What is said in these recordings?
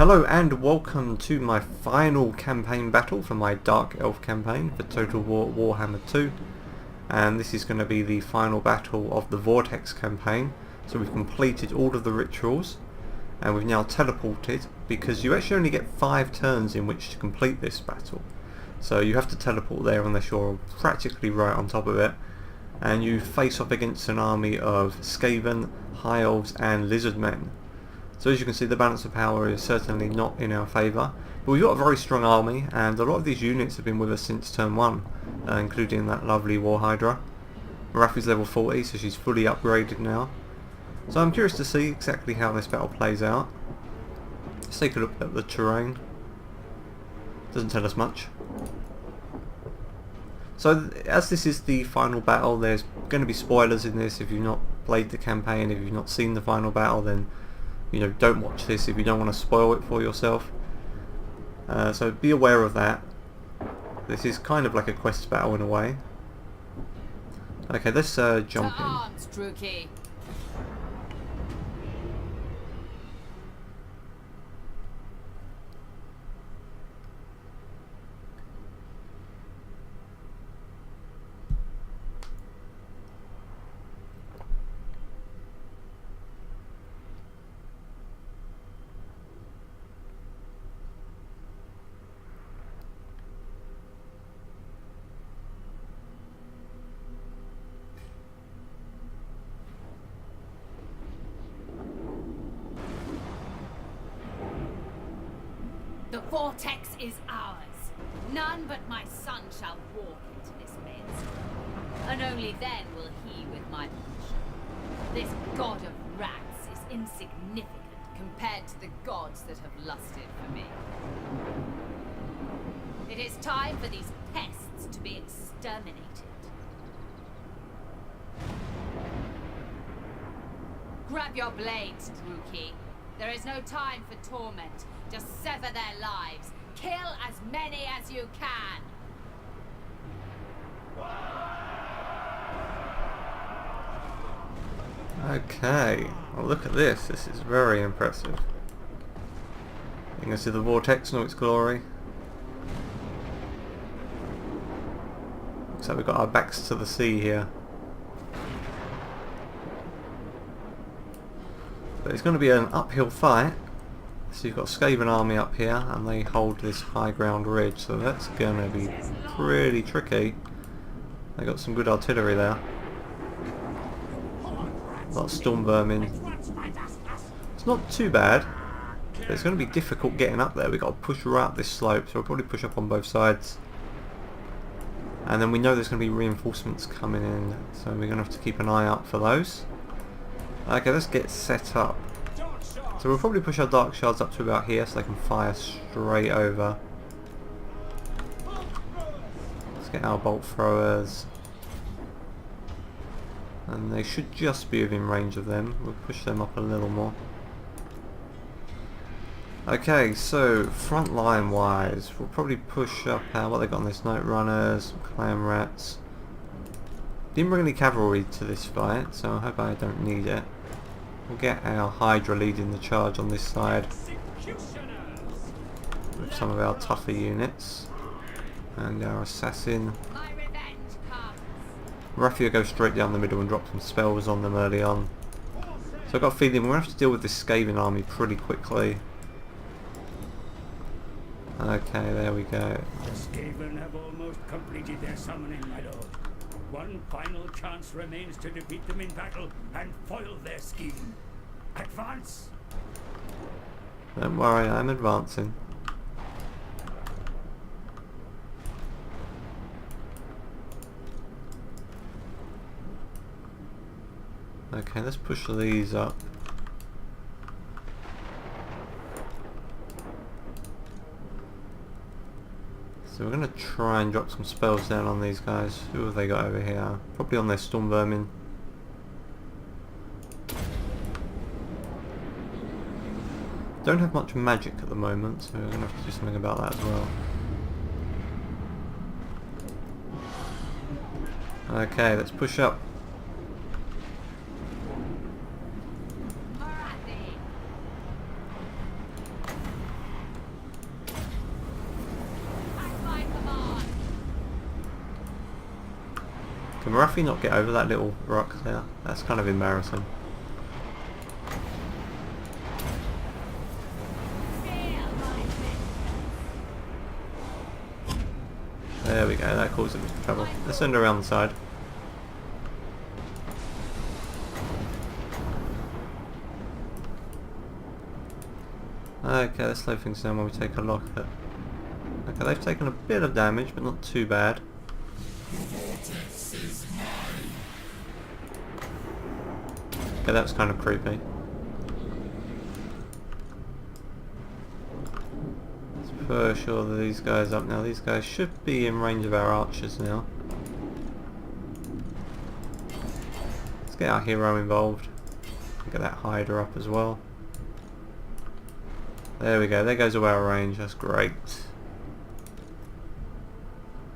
Hello and welcome to my final campaign battle for my Dark Elf campaign for Total War Warhammer 2, and this is going to be the final battle of the Vortex campaign. So we've completed all of the rituals and we've now teleported, because you actually only get 5 turns in which to complete this battle. So you have to teleport there unless you're practically right on top of it, and you face off against an army of Skaven, High Elves and Lizard Men. So as you can see, the balance of power is certainly not in our favour, but we've got a very strong army, and a lot of these units have been with us since turn 1, including that lovely War Hydra. Morathi's level 40, so she's fully upgraded now. So I'm curious to see exactly how this battle plays out. Let's take a look at the terrain. Doesn't tell us much. So as this is the final battle, there's going to be spoilers in this. If you've not played the campaign, if you've not seen the final battle, then don't watch this if you don't want to spoil it for yourself. So be aware of that. This is kind of like a quest battle in a way. Okay, let's jump in. The vortex is ours. None but my son shall walk into this maelstrom, and only then will he with my permission. This god of rats is insignificant compared to the gods that have lusted for me. It is time for these pests to be exterminated. Grab your blades, Druki. There is no time for torment. Just sever their lives. Kill as many as you can. Okay, well, look at this. This is very impressive. You can see the vortex in all its glory. Looks like we've got our backs to the sea here. But it's going to be an uphill fight. So you've got a Skaven army up here, and they hold this high ground ridge, so that's going to be pretty tricky. They got some good artillery there. A lot of storm vermin. It's not too bad, but it's going to be difficult getting up there. We've got to push right up this slope, so we'll probably push up on both sides. And then we know there's going to be reinforcements coming in, so we're going to have to keep an eye out for those. Okay, let's get set up. So we'll probably push our dark shards up to about here so they can fire straight over. Let's get our bolt throwers. And they should just be within range of them. We'll push them up a little more. Okay, so front line wise, we'll probably push up what they got on this, night runners, clan rats. Didn't bring any cavalry to this fight, so I hope I don't need it. We'll get our Hydra leading the charge on this side with some of our tougher units, and our assassin. Morathi will go straight down the middle and drop some spells on them early on. So I've got a feeling we're going to have to deal with this Skaven army pretty quickly. Okay, there we go. The Skaven have almost completed their summoning, my lord. One final chance remains to defeat them in battle and foil their scheme. Advance! Don't worry, I'm advancing. Okay, let's push these up. So we're going to try and drop some spells down on these guys. Who have they got over here? Probably on their storm vermin. Don't have much magic at the moment, so we're going to have to do something about that as well. Okay, let's push up. Morathi. Can Morathi not get over that little rock there? That's kind of embarrassing. There we go, that caused him trouble. Let's send her around the side. Okay, let's slow things down when we take a look at... Okay, they've taken a bit of damage, but not too bad. Okay, that's kind of creepy. For sure that these guys up now. These guys should be in range of our archers now. Let's get our hero involved. Get that hider up as well. There we go, there goes away our range, that's great.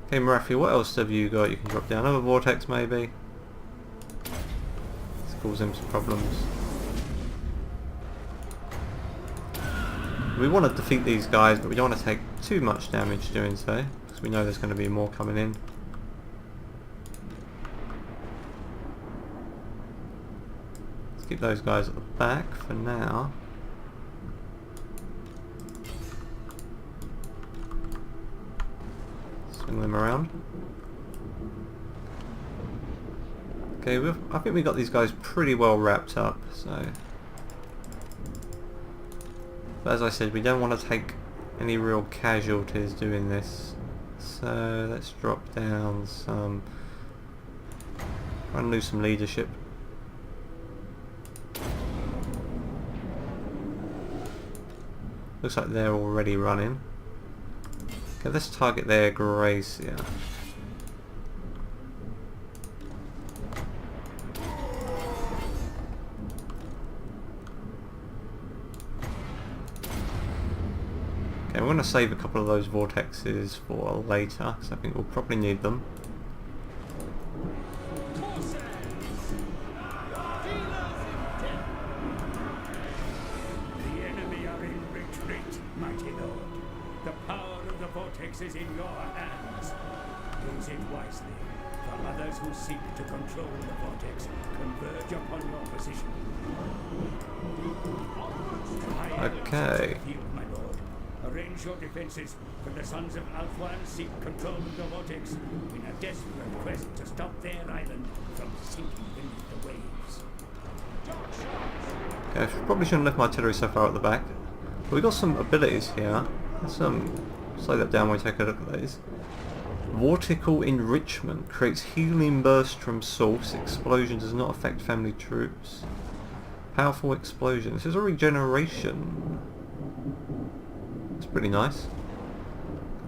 Okay Morathi, what else have you got? You can drop down another vortex maybe. Let's cause him some problems. We want to defeat these guys, but we don't want to take too much damage doing so, because we know there's going to be more coming in. Let's keep those guys at the back for now. Swing them around. Okay, I think we got these guys pretty well wrapped up, so... But as I said, we don't want to take any real casualties doing this. So let's drop down some... Try and lose some leadership. Looks like they're already running. Okay, let's target their Gracia. Okay, we're going to save a couple of those vortexes for later, because I think we'll probably need them. The enemy are in retreat, mighty lord. The power of the vortex is in your hands. Use it wisely, for others who seek to control the vortex converge upon your position. Okay. My lord. Arrange your defenses, for the sons of Alfwan seek control of the vortex in a desperate quest to stop their island from sinking beneath the waves. Okay, I probably shouldn't have left my artillery so far at the back. But we've got some abilities here. Let's slow that down when we take a look at these. Vortical enrichment creates healing burst from source. Explosion does not affect family troops. Powerful explosion. This is a regeneration. It's pretty nice.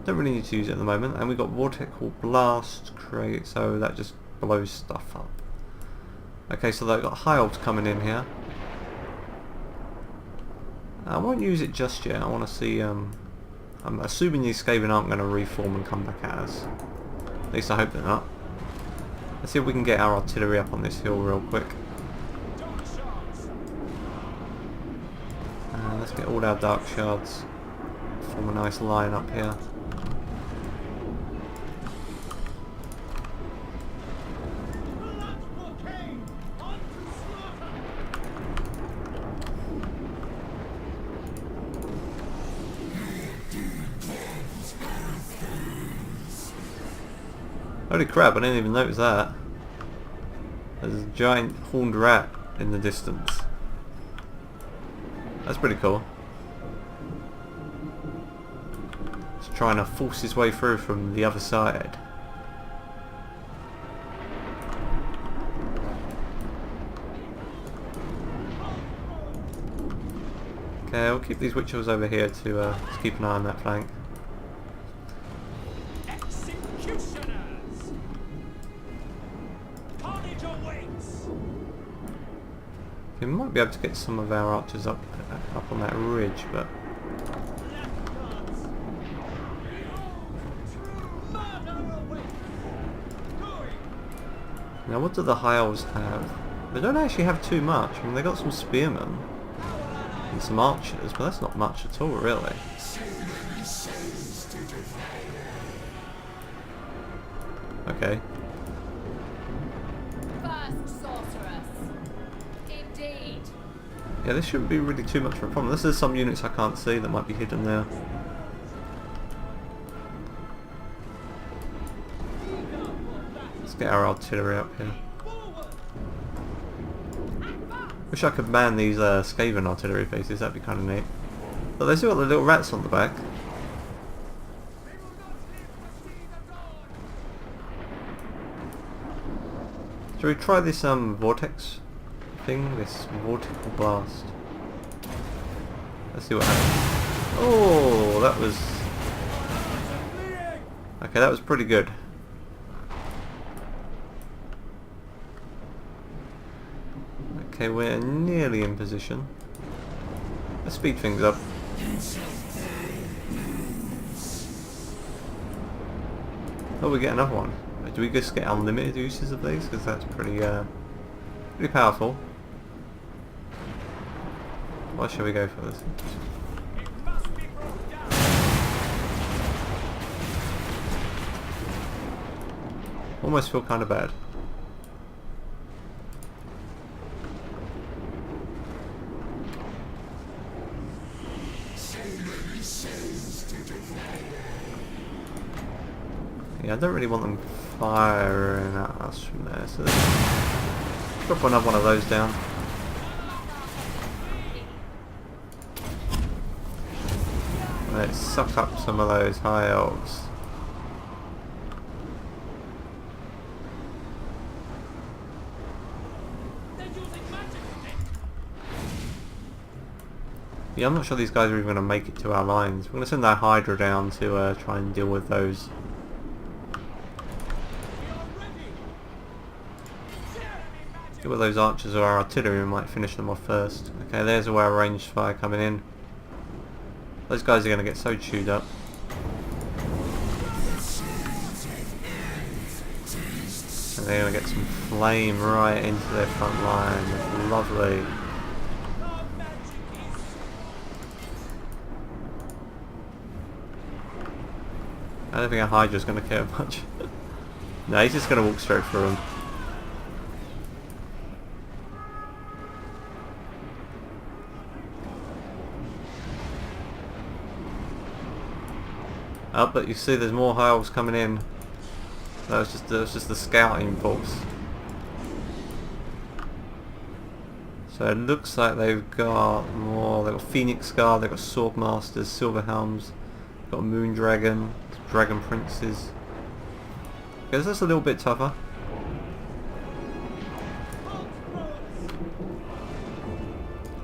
Don't really need to use it at the moment. And we've got vortical blast create, so that just blows stuff up. Okay, so they've got high elves coming in here. I won't use it just yet. I want to see. I'm assuming these Skaven aren't going to reform and come back at us. At least I hope they're not. Let's see if we can get our artillery up on this hill real quick. And let's get all our dark shards. Form a nice line up here. Holy crap, I didn't even notice that. There's a giant horned rat in the distance. That's pretty cool. He's trying to force his way through from the other side. Okay, I'll keep these witches over here to keep an eye on that flank. We might be able to get some of our archers up on that ridge, but now what do the high elves have? They don't actually have too much. I mean, they got some spearmen and some archers, but that's not much at all, really. Okay. sorceress. Indeed. Yeah, this shouldn't be really too much of a problem. This is some units I can't see that might be hidden there. Let's get our artillery up here. Wish I could man these Skaven artillery pieces, that'd be kind of neat. But they still got the little rats on the back. Shall we try this vortex thing? This vortical blast. Let's see what happens. Oh, that was... Okay, that was pretty good. Okay, we're nearly in position. Let's speed things up. Oh, we get another one. Do we just get unlimited uses of these? Because that's pretty powerful. Why should we go for this? Almost feel kind of bad. Yeah, I don't really want them firing at us from there, so let's drop another one of those down. Let's suck up some of those high elves. Yeah, I'm not sure these guys are even going to make it to our lines. We're going to send our Hydra down to try and deal with those. Deal with those archers or our artillery, we might finish them off first. Okay, there's where our ranged fire coming in. Those guys are going to get so chewed up. And they're going to get some flame right into their front line. That's lovely. I don't think our Hydra's going to care much. No, he's just going to walk straight through them. Oh, but you see there's more high elves coming in. That was just the scouting force. So it looks like they've got more. They've got Phoenix Guard, they've got Sword Masters, Silver Helms, they've got Moon Dragon, Dragon Princes. Okay, so that's a little bit tougher.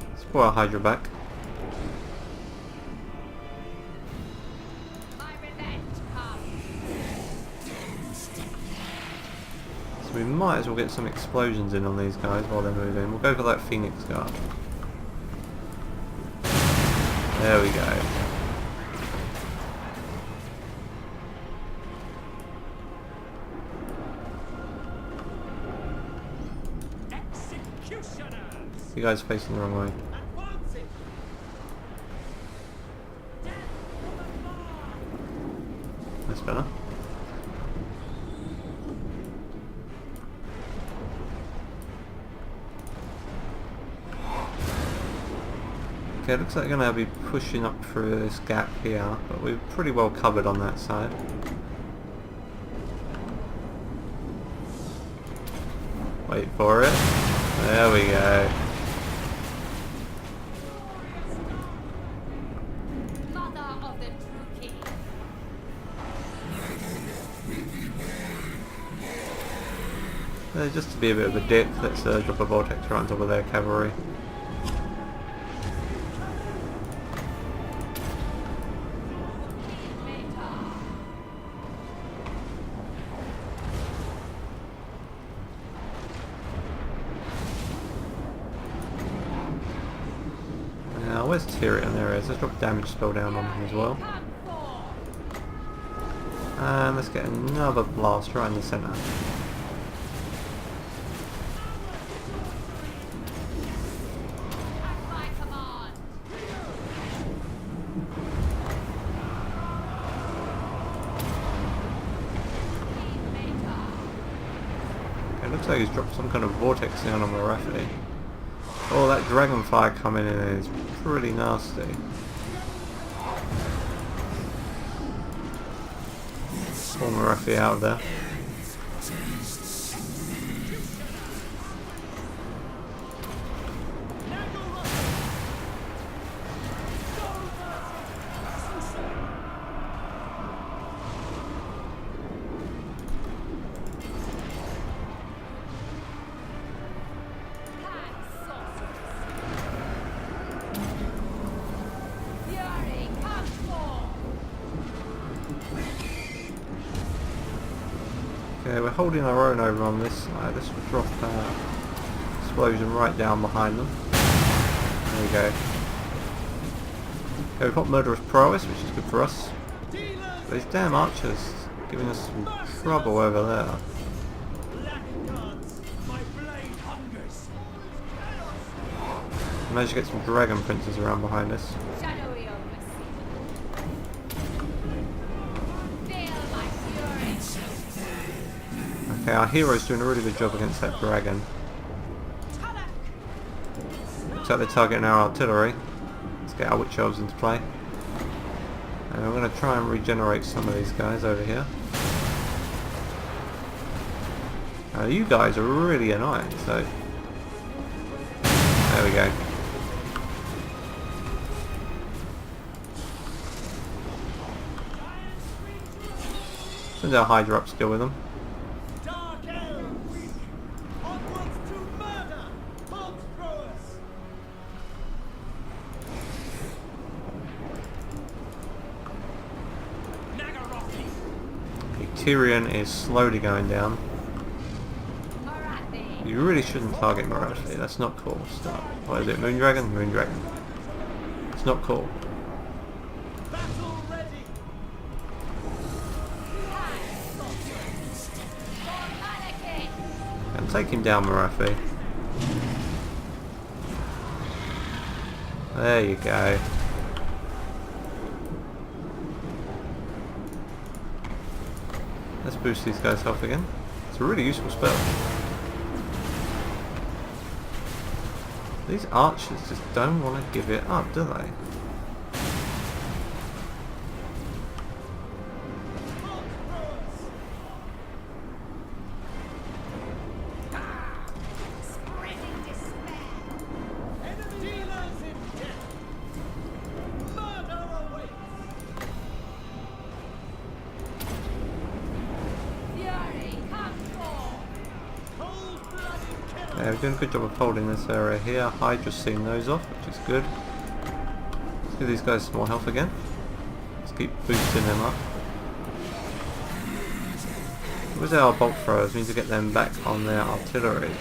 Let's pull our Hydra back. So we might as well get some explosions in on these guys while they're moving. We'll go for that Phoenix Guard. There we go. You guys are facing the wrong way. That's better. Okay, looks like we're going to be pushing up through this gap here, but we're pretty well covered on that side. Wait for it. There we go. Just to be a bit of a dick, let's drop a vortex right on top of their cavalry. Now, where's Tyrion? There he is. Let's drop a damage spell down on him as well. And let's get another blast right in the centre. looks like he's dropped some kind of vortex down on Morathi. Oh, that dragonfire coming in is pretty nasty. Pull Morathi out of there. Okay, we're holding our own over on this side. This will drop explosion right down behind them. There we go. Okay, we've got murderous prowess, which is good for us. But these damn archers giving us some trouble over there. Managed to get some dragon princes around behind us. Okay, our hero's doing a really good job against that dragon. Looks like they're targeting our artillery. Let's get our witch elves into play. And we're going to try and regenerate some of these guys over here. You guys are really annoying, so... There we go. Send our Hydra up still with them. Tyrion is slowly going down. You really shouldn't target Morathi, that's not cool. Stop. What is it, Moondragon? Moondragon. It's not cool. And take him down, Morathi. There you go. Let's boost these guys' health again. It's a really useful spell. These archers just don't want to give it up, do they? Yeah, we're doing a good job of holding this area here. Hydra's seen those off, which is good. Let's give these guys some more health again. Let's keep boosting them up. Where's our bolt throwers? We need to get them back on their artillery.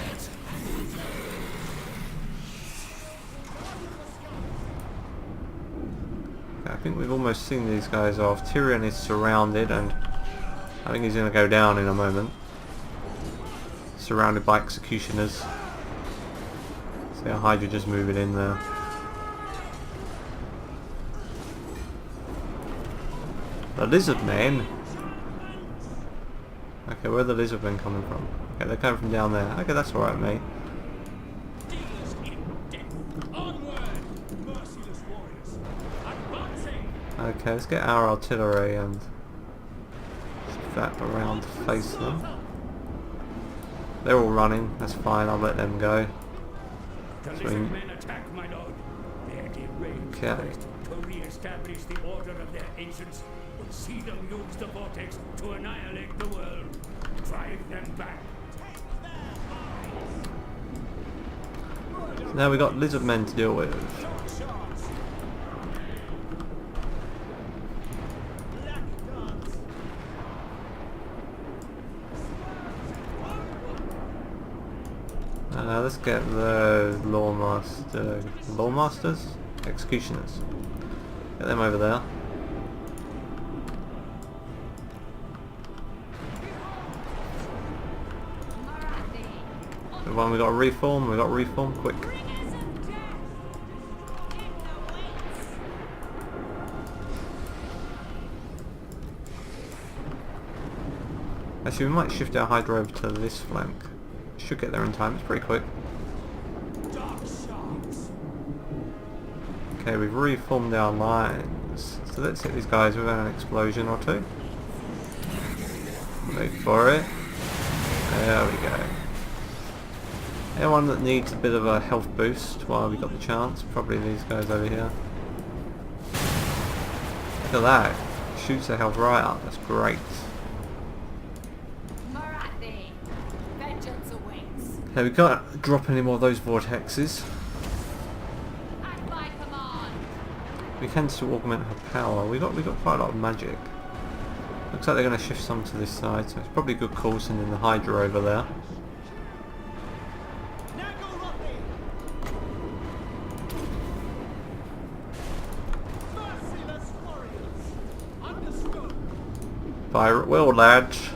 Okay, I think we've almost seen these guys off. Tyrion is surrounded and I think he's going to go down in a moment. Surrounded by executioners. See our Hydra just moving in there. The lizard men. Okay, where are the lizard men coming from? Okay, they're coming from down there. Okay, that's alright, mate. Okay, let's get our artillery and that around to face them. They're all running, that's fine, I'll let them go. Okay. To re-establish the order of their ancients, would see them use the vortex to annihilate the world. Drive them back. So now we've got lizard men to deal with. Let's get the lawmasters? Executioners. Get them over there. The one we got to reform, quick. Actually, we might shift our Hydra over to this flank. Should get there in time. It's pretty quick. Okay, we've reformed our lines. So let's hit these guys with an explosion or two. Wait for it. There we go. Anyone that needs a bit of a health boost while we got the chance, probably these guys over here. Look at that. Shoots the health right up. That's great. Morathi, vengeance awaits. Okay, we can't drop any more of those vortexes. At my command. We can still augment her power. We got quite a lot of magic. Looks like they're going to shift some to this side, so it's probably a good call sending the Hydra over there. Fire at will, lads.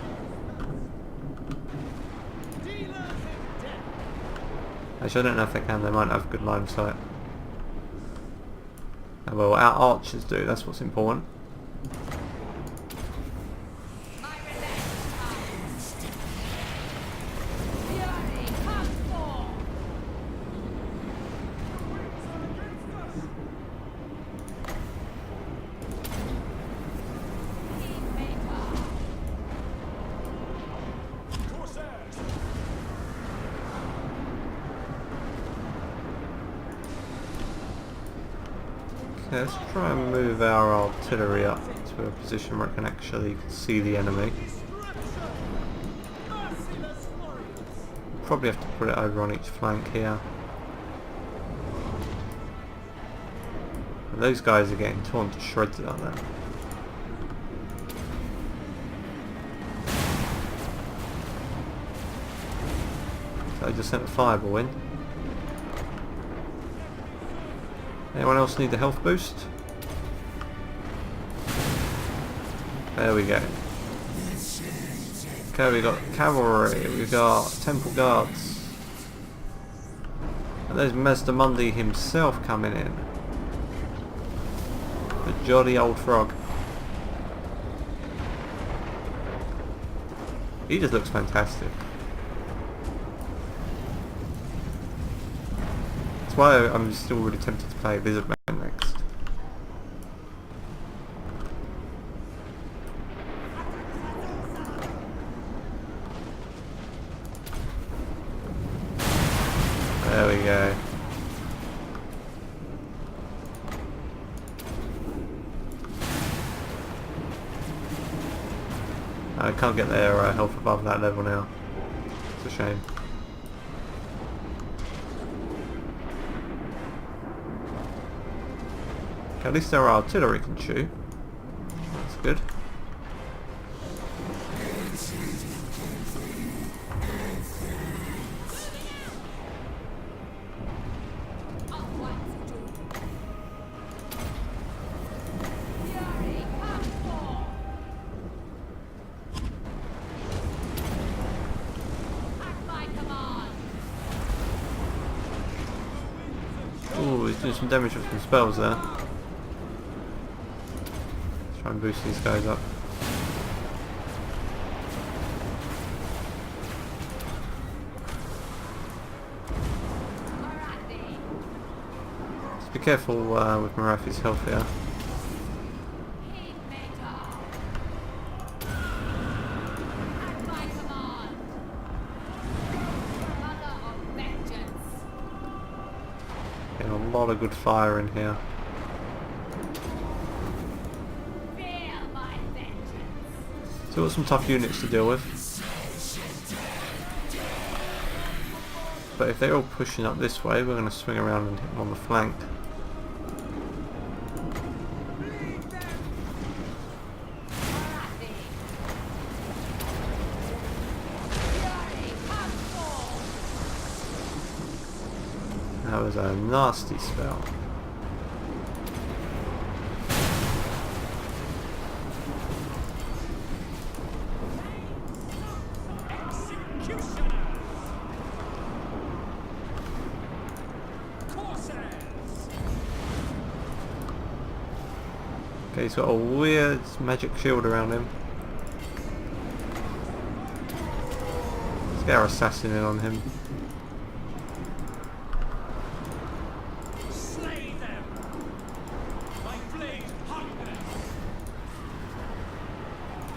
Actually, I don't know if they can. They might have good line of sight. Oh, well, our archers do. That's what's important. My revenge comes. Fury, come forth. Kingmaker. Okay, let's try and move our artillery up to a position where it can actually see the enemy. Probably have to put it over on each flank here. And those guys are getting torn to shreds out there. So I just sent a fireball in. Anyone else need a health boost? There we go. Okay, we got cavalry, we got temple guards. And there's Mr. Mundy himself coming in. The jolly old frog. He just looks fantastic. That's why I'm still really tempted to play Lizardman next. There we go. I can't get their health above that level now. It's a shame. Okay, at least their artillery can shoot. That's good. Ooh, he's doing some damage with some spells there. Let's try and boost these guys up. Just be careful with Morathi's health here. Getting a lot of good fire in here. So we've got some tough units to deal with. But if they're all pushing up this way, we're going to swing around and hit them on the flank. That was a nasty spell. Okay, he's got a weird magic shield around him. get our assassin in on him. Slay them! My blade hungers!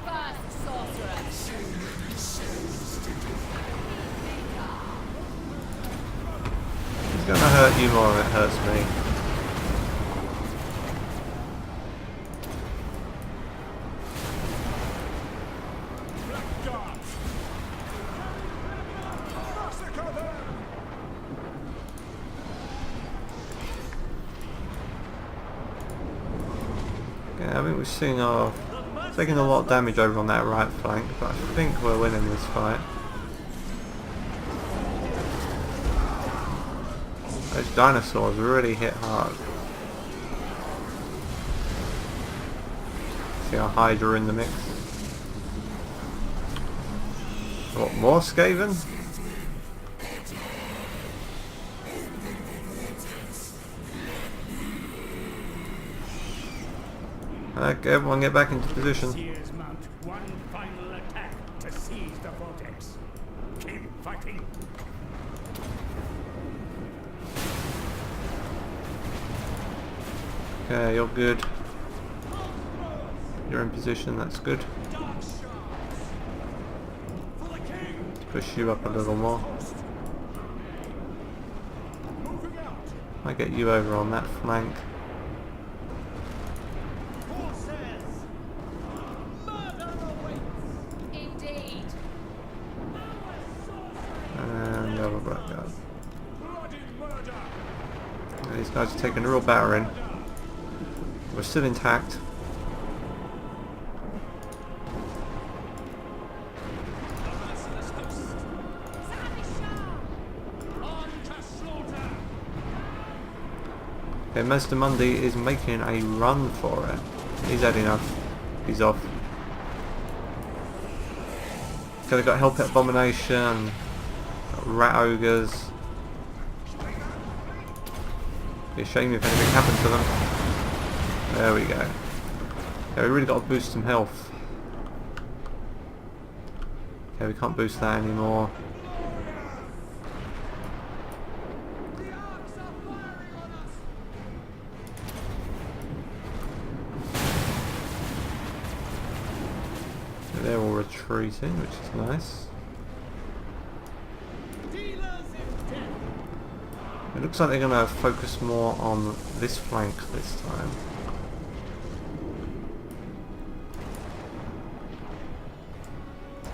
First sorcerer. It's gonna hurt you more than it hurts me. Black guards! Massacre them! Yeah, I think we've seen our taking a lot of damage over on that right flank, but I think we're winning this fight. Those dinosaurs really hit hard. See our Hydra in the mix. What, more Skaven? Okay, everyone get back into position. Seers mount one final attack to seize the vortex. Keep fighting. Okay, you're good. You're in position, that's good. Dark shards! For the king! Push you up a little more. Moving out! I get you over on that flank. Forces! Murder awaits! Indeed. And the other black guy. Bloody murder! These guys are taking a real battering. We're still intact. On to slaughter! Okay, Master Mundi is making a run for it. He's had enough. He's off. Okay, they've got Hellpit Abomination, got Rat Ogres. Be a shame if anything happened to them. There we go. Okay, we really got to boost some health. Okay, we can't boost that anymore. So they're all retreating, which is nice. It looks like they're going to focus more on this flank this time.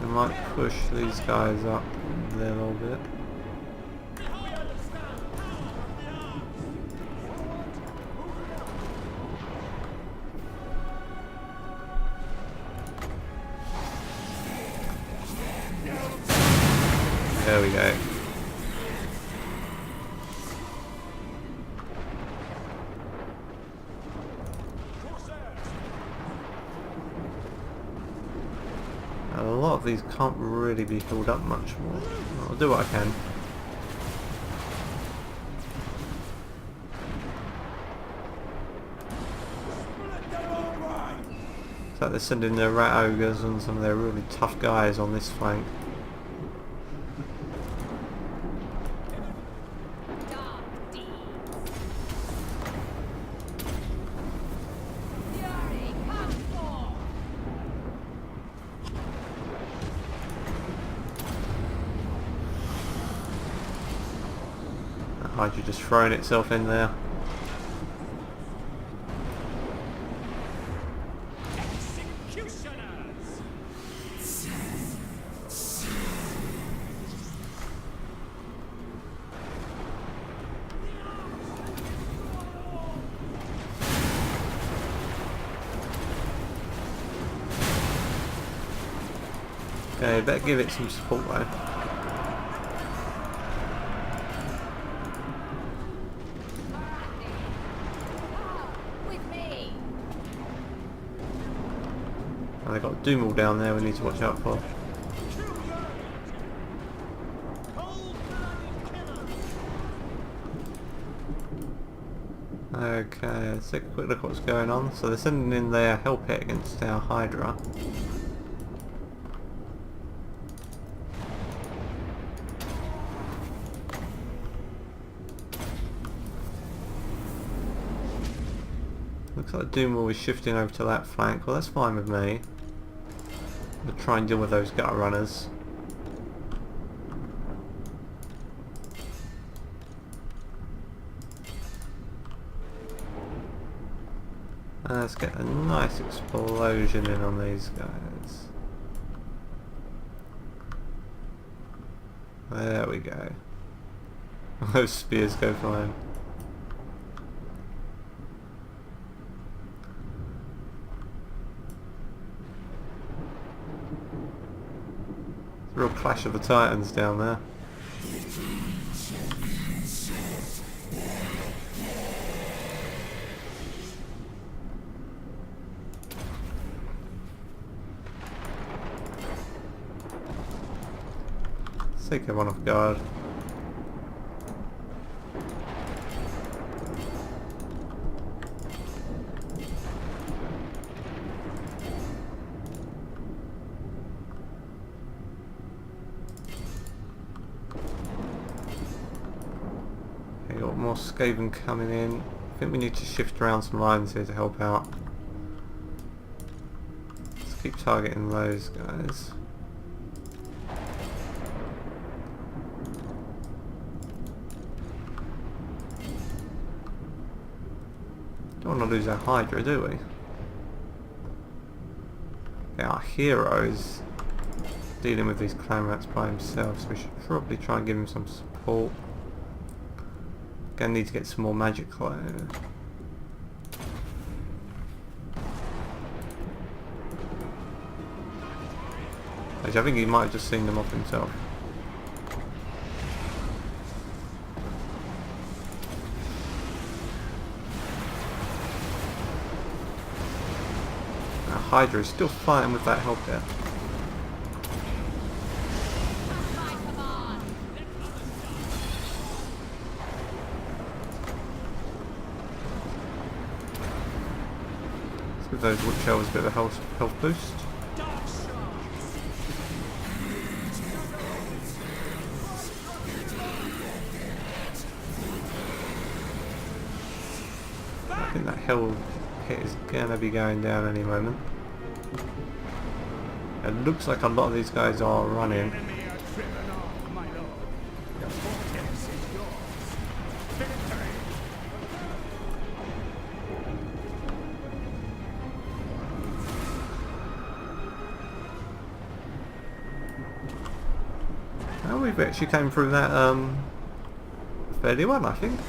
We might push these guys up there a little bit. There we go. A lot of these can't really be healed up much more. I'll do what I can. It's like they're sending their rat ogres and some of their really tough guys on this flank. Dark deeds. Fury, come forth. That Hydra just throwing itself in there. Executioners! Okay, better give it some support though. Morathi. With me. And they've got Doom all down there we need to watch out for. Okay, let's take a quick look at what's going on. So they're sending in their Hellpit against our Hydra. Looks like Doomwall is shifting over to that flank. Well, that's fine with me. We'll try and deal with those gutter runners. Let's get a nice explosion in on these guys. There we go. Those spears go flying. It's a real clash of the titans down there. Take everyone off guard. Okay, got more Skaven coming in. I think we need to shift around some lines here to help out. Let's keep targeting those guys. Don't want to lose our Hydra, do we? Yeah, our hero is dealing with these clan rats by himself, so we should probably try and give him some support. Gonna need to get some more magic clay. Actually, I think he might have just seen them off himself. Hydra is still fighting with that help there. Let's give those Witch Elves a bit of a health boost. I think that hell hit is gonna be going down any moment. It looks like a lot of these guys are running. Well, we've actually came through that fairly well, I think.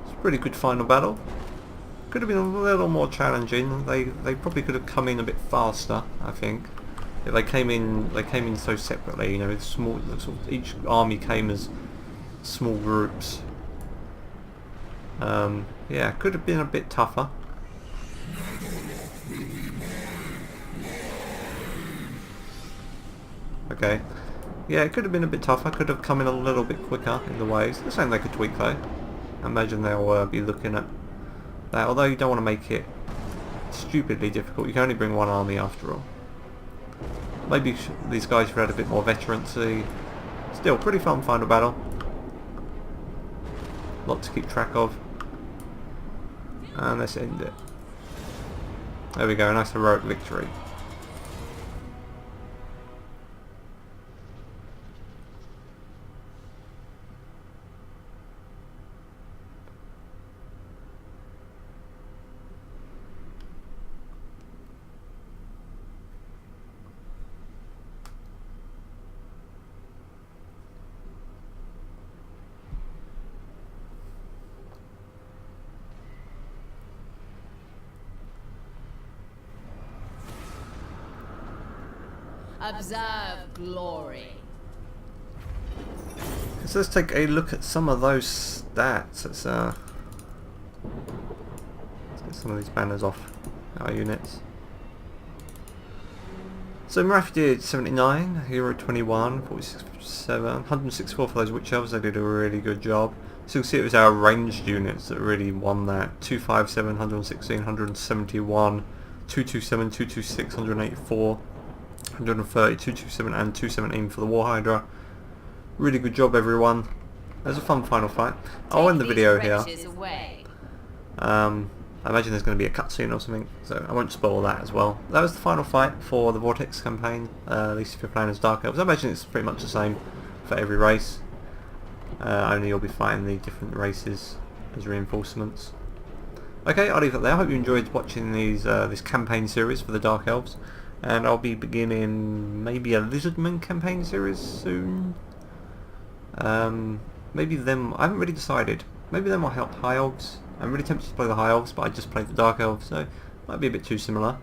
It's a pretty good final battle. Could have been a little more challenging. They probably could have come in a bit faster, I think. If they came in so separately, you know, with small, sort of, each army came as small groups. Yeah, could have been a bit tougher. Okay. Yeah, it could have been a bit tougher. Could have come in a little bit quicker in the waves. The same they could tweak though. I imagine they'll be looking at that, although you don't want to make it stupidly difficult. You can only bring one army after all. Maybe these guys should have had a bit more veterancy. Still, pretty fun final battle. Lot to keep track of. And let's end it. There we go, a nice heroic victory. Observe glory. So let's take a look at some of those stats. Let's get some of these banners off our units. So Morathi did 79, Hero 21, 46, 7, 164 for those Witch Elves. They did a really good job. So you'll see it was our ranged units that really won that. 257, 116, 171, 227, 226, 184. 130, 227 and 217 for the War Hydra. Really good job everyone. There's a fun final fight. I'll end the video here. I imagine there's going to be a cutscene or something, so I won't spoil that as well. That was the final fight for the Vortex campaign, at least if you're playing as Dark Elves. I imagine it's pretty much the same for every race, only you'll be fighting the different races as reinforcements. Okay, I'll leave it there. I hope you enjoyed watching these this campaign series for the Dark Elves, and I'll be beginning maybe a Lizardman campaign series soon. Maybe them, I haven't really decided. Maybe them will help High Elves. I'm really tempted to play the High Elves, but I just played the Dark Elves, so it might be a bit too similar.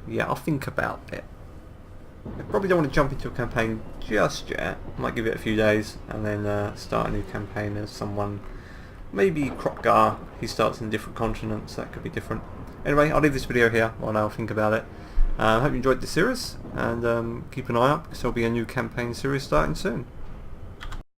Yeah, I'll think about it. I probably don't want to jump into a campaign just yet. I might give it a few days and then start a new campaign as someone. Maybe Kropgar, he starts in different continents, that could be different. Anyway, I'll leave this video here while I'll think about it. I hope you enjoyed this series, and keep an eye out because there'll be a new campaign series starting soon.